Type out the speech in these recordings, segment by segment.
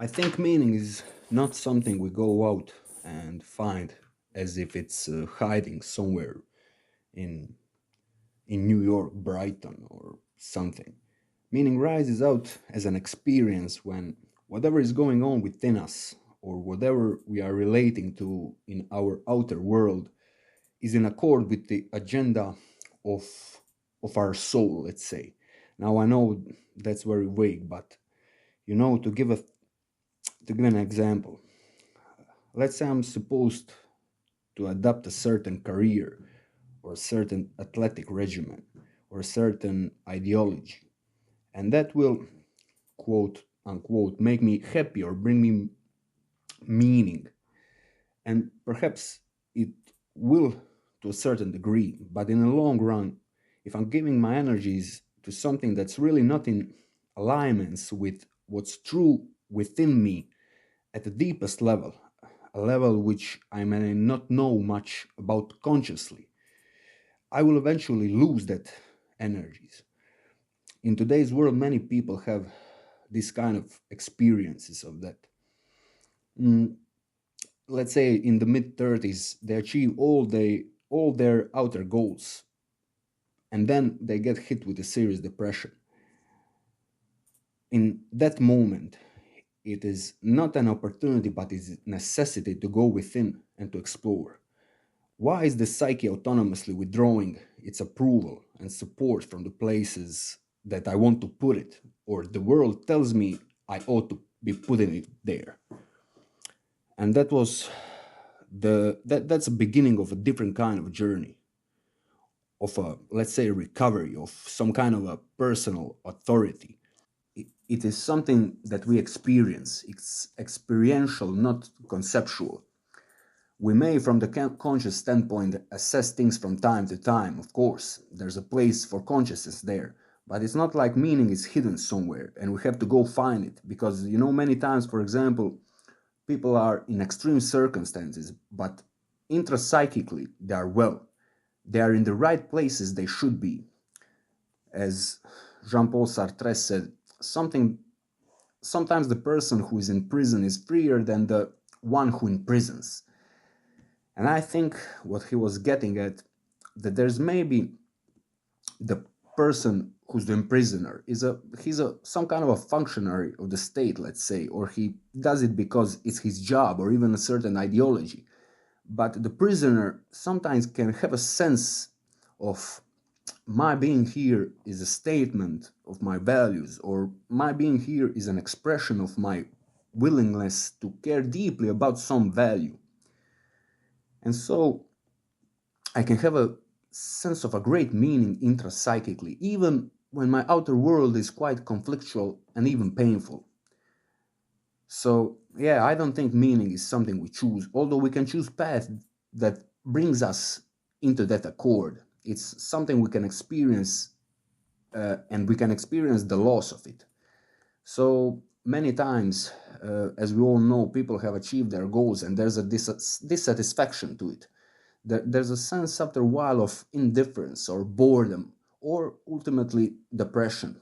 I think meaning is not something we go out and find as if it's hiding somewhere in New York, Brighton, or something. Meaning rises out as an experience when whatever is going on within us or whatever we are relating to in our outer world is in accord with the agenda of our soul, let's say. Now I know that's very vague, but to give an example, let's say I'm supposed to adopt a certain career or a certain athletic regimen or a certain ideology, and that will, quote unquote, make me happy or bring me meaning. And perhaps it will to a certain degree, but in the long run, if I'm giving my energies to something that's really not in alignments with what's true within me at the deepest level, a level which I may not know much about consciously, I will eventually lose that energies. In today's world, many people have this kind of experiences of that. Mm, let's say in the mid 30s, they achieve all their outer goals, and then they get hit with a serious depression. In that moment, it is not an opportunity, but is a necessity to go within and to explore. Why is the psyche autonomously withdrawing its approval and support from the places that I want to put it, or the world tells me I ought to be putting it there? And that's a beginning of a different kind of journey, of a, let's say, recovery of some kind of a personal authority. It is something that we experience. It's experiential, not conceptual. We may, from the conscious standpoint, assess things from time to time, of course. There's a place for consciousness there. But it's not like meaning is hidden somewhere and we have to go find it. Because, many times, for example, people are in extreme circumstances, but intrapsychically, they are well. They are in the right places they should be. As Jean-Paul Sartre said, sometimes the person who is in prison is freer than the one who imprisons. And I think what he was getting at, that there's maybe the person who's the prisoner he's some kind of a functionary of the state, let's say, or he does it because it's his job or even a certain ideology. But the prisoner sometimes can have a sense of, my being here is a statement of my values, or my being here is an expression of my willingness to care deeply about some value. And so I can have a sense of a great meaning intrapsychically, even when my outer world is quite conflictual and even painful. So, yeah, I don't think meaning is something we choose, although we can choose path that brings us into that accord. It's something we can experience, and we can experience the loss of it. So many times, as we all know, people have achieved their goals and there's a dissatisfaction to it. There's a sense after a while of indifference or boredom or ultimately depression.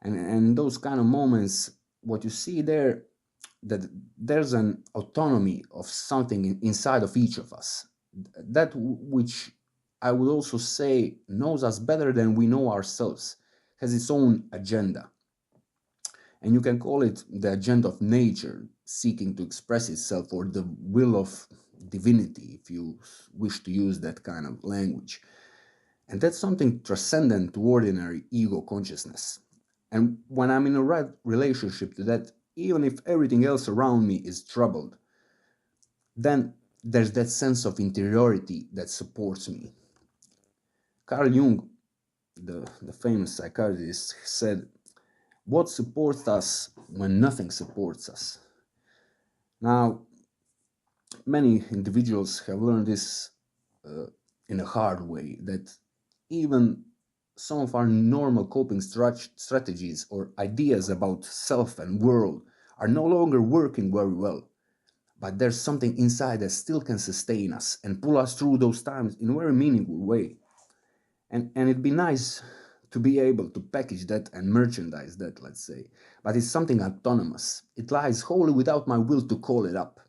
And those kind of moments, what you see there, that there's an autonomy of something inside of each of us, that which I would also say knows us better than we know ourselves, has its own agenda. And you can call it the agenda of nature seeking to express itself, or the will of divinity, if you wish to use that kind of language. And that's something transcendent to ordinary ego consciousness. And when I'm in a right relationship to that, even if everything else around me is troubled, then there's that sense of interiority that supports me. Carl Jung, the famous psychiatrist, said, "What supports us when nothing supports us?" Now, many individuals have learned this in a hard way, that even some of our normal coping strategies or ideas about self and world are no longer working very well. But there's something inside that still can sustain us and pull us through those times in a very meaningful way. And it'd be nice to be able to package that and merchandise that, let's say. But it's something autonomous. It lies wholly without my will to call it up.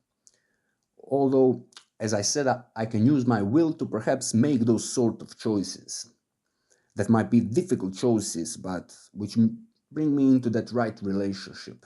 Although, as I said, I can use my will to perhaps make those sort of choices. That might be difficult choices, but which bring me into that right relationship.